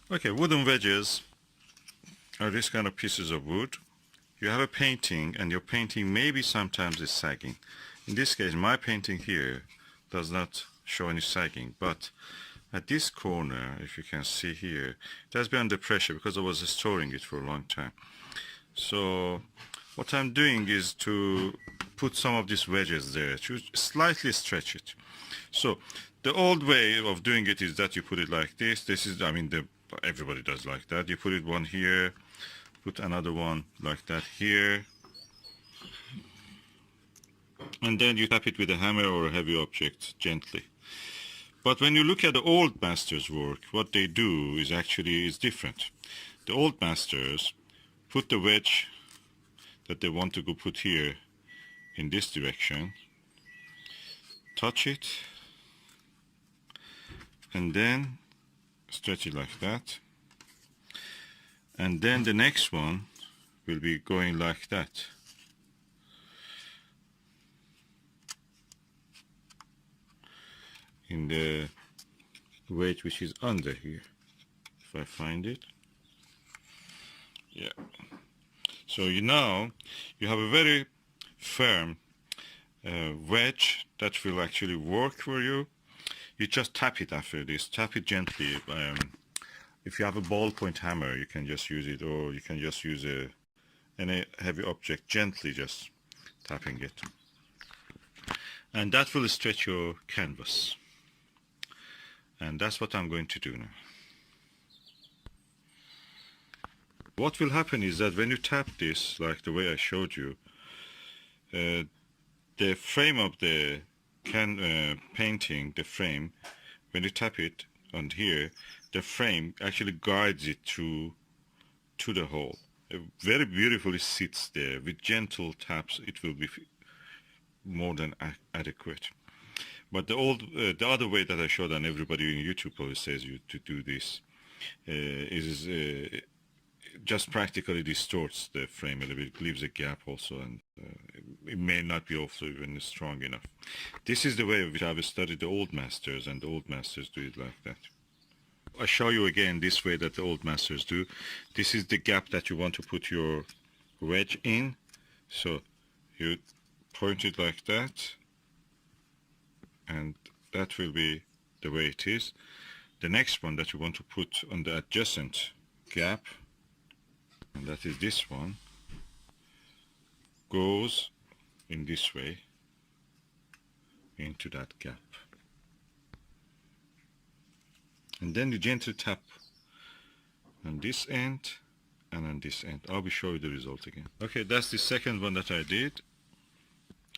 Okay, wooden wedges are these kind of pieces of wood. You have a painting, and your painting maybe sometimes is sagging. In this case, my painting here does not show any sagging, but at this corner, if you can see here, it has been under pressure because I was storing it for a long time. So what I'm doing is to put some of these wedges there to slightly stretch it. So the old way of doing it is that you put it like this. This is, I mean, everybody does like that. You put it one here, put another one like that here, and then you tap it with a hammer or a heavy object gently. But when you look at the old masters' work, what they do is actually different. The old masters put the wedge that they want to go put here in this direction, touch it, and then stretch it like that. And then the next one will be going like that. In the wedge which is under here, if I find it. Yeah. So now you have a very firm wedge that will actually work for you. You just tap it after this. Tap it gently. If you have a ballpoint hammer, you can just use it, or you can just use any heavy object, gently just tapping it. And that will stretch your canvas. And that's what I'm going to do now. What will happen is that when you tap this, like the way I showed you, the frame of the painting, the frame, when you tap it on here, the frame actually guides it to the hole. It very beautifully sits there. With gentle taps, it will be more than adequate. But the other way that I showed, and everybody in YouTube always says you to do this, is just practically distorts the frame a little bit. It leaves a gap also, and it may not be also even strong enough. This is the way which I've studied the old masters, and the old masters do it like that. I show you again this way that the old masters do. This is the gap that you want to put your wedge in. So you point it like that, and that will be the way it is. The next one that you want to put on the adjacent gap, and that is this one, goes in this way into that gap. And then you gently tap on this end and on this end. I'll be showing you the result again. Okay, that's the second one that I did.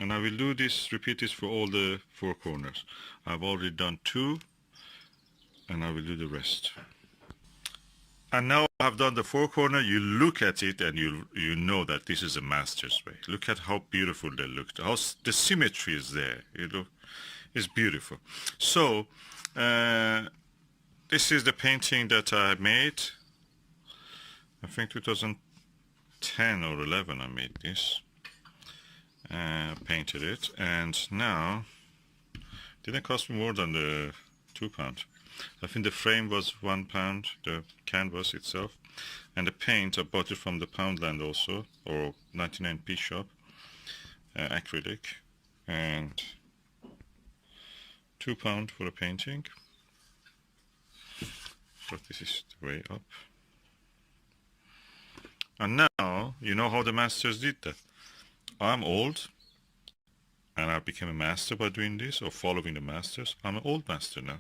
And I will do this, repeat this for all the four corners. I've already done two, and I will do the rest. And now I've done the four corner. You look at it and you know that this is a master's way. Look at how beautiful they look. How the symmetry is there. You know, it's beautiful. So this is the painting that I made. I think 2010 or 11 I made this. Painted it, and now it didn't cost me more than the £2. I think the frame was £1, the canvas itself, and the paint I bought it from the Poundland also, or 99p shop, acrylic, and £2 for a painting. So this is the way up. And now you know how the masters did that. I'm old, and I became a master by doing this, or following the masters. I'm an old master now.